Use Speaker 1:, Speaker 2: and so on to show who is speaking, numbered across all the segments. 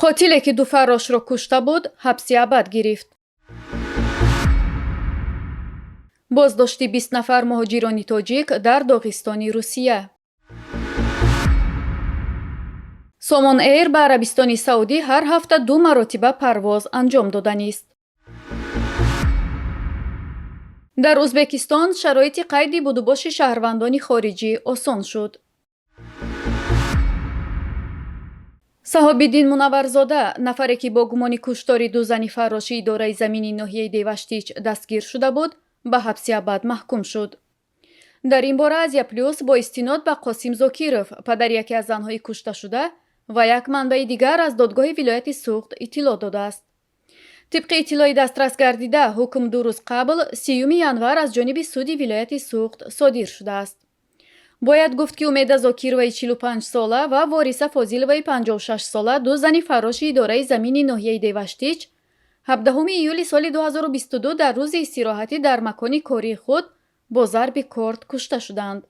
Speaker 1: قاتله که دو فراش را کشته بود حبس ابد گرفت. بازداشت 20 نفر مهاجران تاجیک در داغستان روسیه. سامان ایر به عربستان سعودی هر هفته 2 مرتبه پرواز انجام دادنی است. در ازبکستان شرایط قید بودوباش شهروندان خارجی آسان شد. صحابالدین منورزاده، نفری که با گمان کشتار 2 زن فراشی اداره زمینی ناحیه دیوشتیچ دستگیر شده بود، به حبس ابد محکوم شد. در این باره ازیا پلیس با استناد به قاسم زاکیروف، پدر یکی از زنهای کشته شده و یک منبع دیگر از دادگاه ولایت سوخت اطلاع داده است. طبق اطلاع دسترس گردیده، حکم 2 روز قبل 30 ینور از جانب سود ولایت سوخت صادر شده است. باید گفت که امید زاکیروی 45 ساله و وارثه فاضلوی 56 ساله، 2 زن فراش اداره زمینی ناحیه دیوشتیچ 17 ایول سال 2022 در روز استراحتی در مکان کاری خود با ضرب کارد کشته شدند.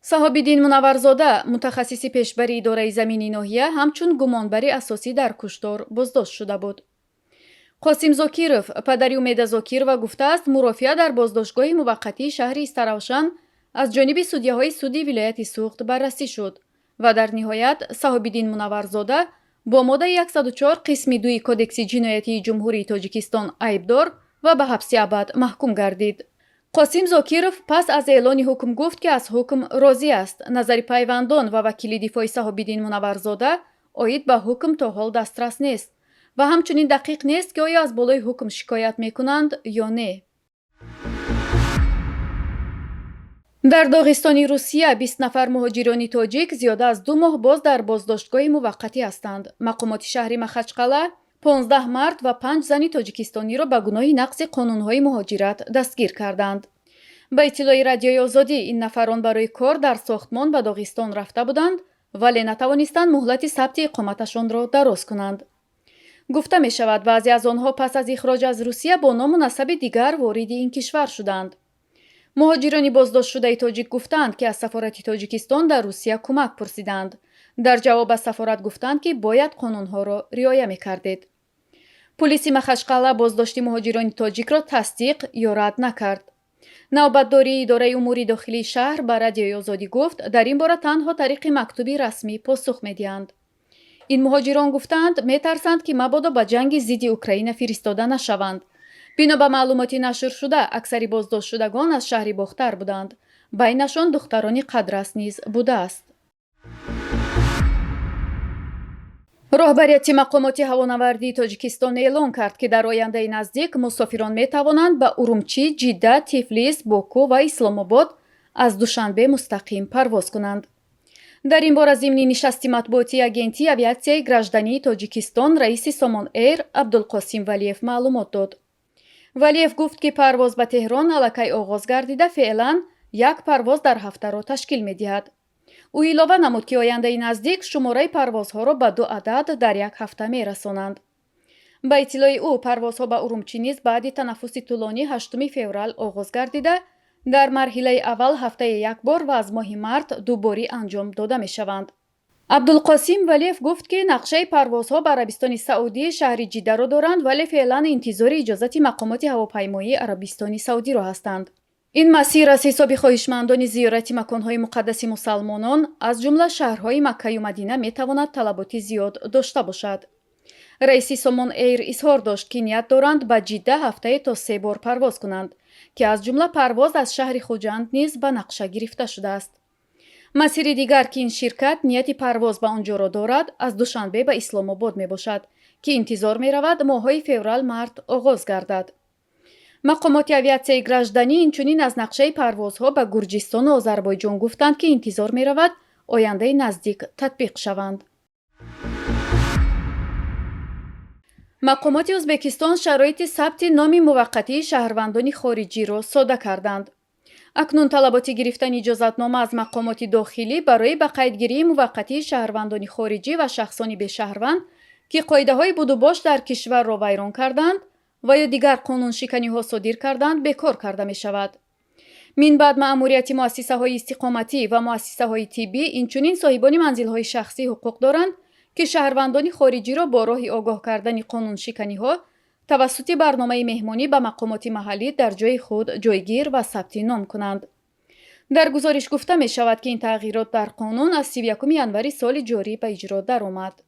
Speaker 1: صحابالدین منورزاده، متخصص پیشبر اداره زمینی ناحیه، همچون گمانبر اساسی در کشتار بازداشت شده بود. قاسم زاکیروف، پدر امید زاکیرova گفته است مرافعه در بازداشتگاه موقتی شهر استراوشن از جانب سودیه‌های سودی ولایت سوخت بررسی شد و در نهایت صحابالدین منورزاده با ماده 104 قسم 2 کدکس جنایتی جمهوری تاجیکستان عیبدار و به حبس ابد محکوم گردید. قاسم زاکیروف پس از اعلان حکم گفت که از حکم راضی است. نظر پیوندان و وکیل دفاع صحابالدین منورزاده عاید به حکم تا حال دسترس نیست و همچنین دقیق نیست که آیا از بالای حکم شکایت میکنند یا نه. در داغستان روسیه 20 نفر مهاجران تاجیک زیاده از 2 ماه باز در بازداشتگاه موقتی هستند. مقامات شهر مخچقاله 15 مرد و 5 زن تاجیکستانی را به گناه نقض قانونهای مهاجرت دستگیر کردند. به اطلاع رادیوی آزادی، این نفران برای کار در ساختمان به داغستان رفته بودند ولی نتوانستند مهلت ثبت اقامتشان را دراز کنند. گفته می شود بعضی از آنها پس از اخراج از روسیه با نام و نسب دیگر وارد این کشور شدند. مهاجران بازداشت شده تاجیک گفتند که از سفارت تاجیکستان در روسیه کمک پرسیدند. در جواب از سفارت گفتند که باید قانونها را رعایت می‌کردید. پلیس مخچقاله بازداشت مهاجران تاجیک را تصدیق یا رد نکرد. نوبتداری اداره امور داخلی شهر به رادیوی آزادی گفت در این باره تنها طریق مکتوبی رسمی پاسخ می‌دهند. این مهاجران گفتند می‌ترسند که مبادا به جنگ ضد اوکراین فرستاده نشوند. بنا به معلوماتی نشر شده، اکثر بازداشت شدگان از شهر باختر بودند. بینشان دخترانی قدرس نیز بوده است. راهبریت مقامات هوانوردی تاجیکستان اعلام کرد که در آینده نزدیک مسافران می توانند به ارومچی، جده، تیفلیس، باکو و اسلام آباد از دوشنبه مستقیم پرواز کنند. در این باره ضمن نشست مطبوعاتی اگنتی اویاسیای گراجدانی تاجیکستان رئیس سامان ایر عبدالقاسم ولیف معلومات داد. ولیف گفت که پرواز به تهران الکی آغاز گردیده فعلا 1 پرواز در هفته را تشکیل می دهد. او علاوه نمود که آینده نزدیک شماره پروازها را به 2 عدد در 1 هفته می رسانند. به اطلاع او پروازها به ارومچی نیز بعد تنفس طولانی 8 فوریه آغاز گردیده در مرحله اول هفته 1 بار و از ماه مارس 2 باری انجام داده می شوند. عبدالقاسم ولیف گفت که نقشه پروازها به عربستان سعودی شهر جده را دارند ولی فعلا انتظار اجازت مقامات هواپیمایی عربستان سعودی را هستند. این مسیر از حساب خواهشمندان زیارت مکانهای مقدس مسلمانان از جمله شهرهای مکه و مدینه می تواند طلبات زیاد داشته باشد. رئیس سامان ایر اظهار داشت که نیت دارند به جده هفته تا 3 بار پرواز کنند که از جمله پرواز از شهر خوجند نیز به نقشه گرفته شده است. مسیر دیگر که این شرکت نیت پرواز به آنجا را دارد از دوشنبه به اسلام آباد می باشد که انتظار می رود ماه‌های فوریه مارس آغاز گردد. مقامات اویاسیای گراجدانی اینچنین از نقشه پروازها به گرجستان و آذربایجان گفتند که انتظار می رود آینده نزدیک تطبیق شوند. مقامات ازبکستان شرایط ثبت نام موقتی شهروندان خارجی را ساده کردند. اکنون طلبات گرفتن اجازتنامه از مقامات داخلی برای به قیدگیری موقتی شهروندان خارجی و شخصانی به شهروند که قاعده‌های بود و باش در کشور را ویران کردند و یا دیگر قانون شکنی ها صادر کردند بکار کرده می شود. من بعد مأموریت مؤسسه های استقامتی و مؤسسه های طبی اینچنین صاحبان منزل های شخصی حقوق دارند که شهروندان خارجی را با راه آگاه کردن قانونشکنی‌ها توسط برنامه مهمانی به مقامات محلی در جای خود جایگیر و ثبت نام کنند. در گزارش گفته می شود که این تغییرات در قانون از 31 ینوری سال جاری به اجرا درآمد.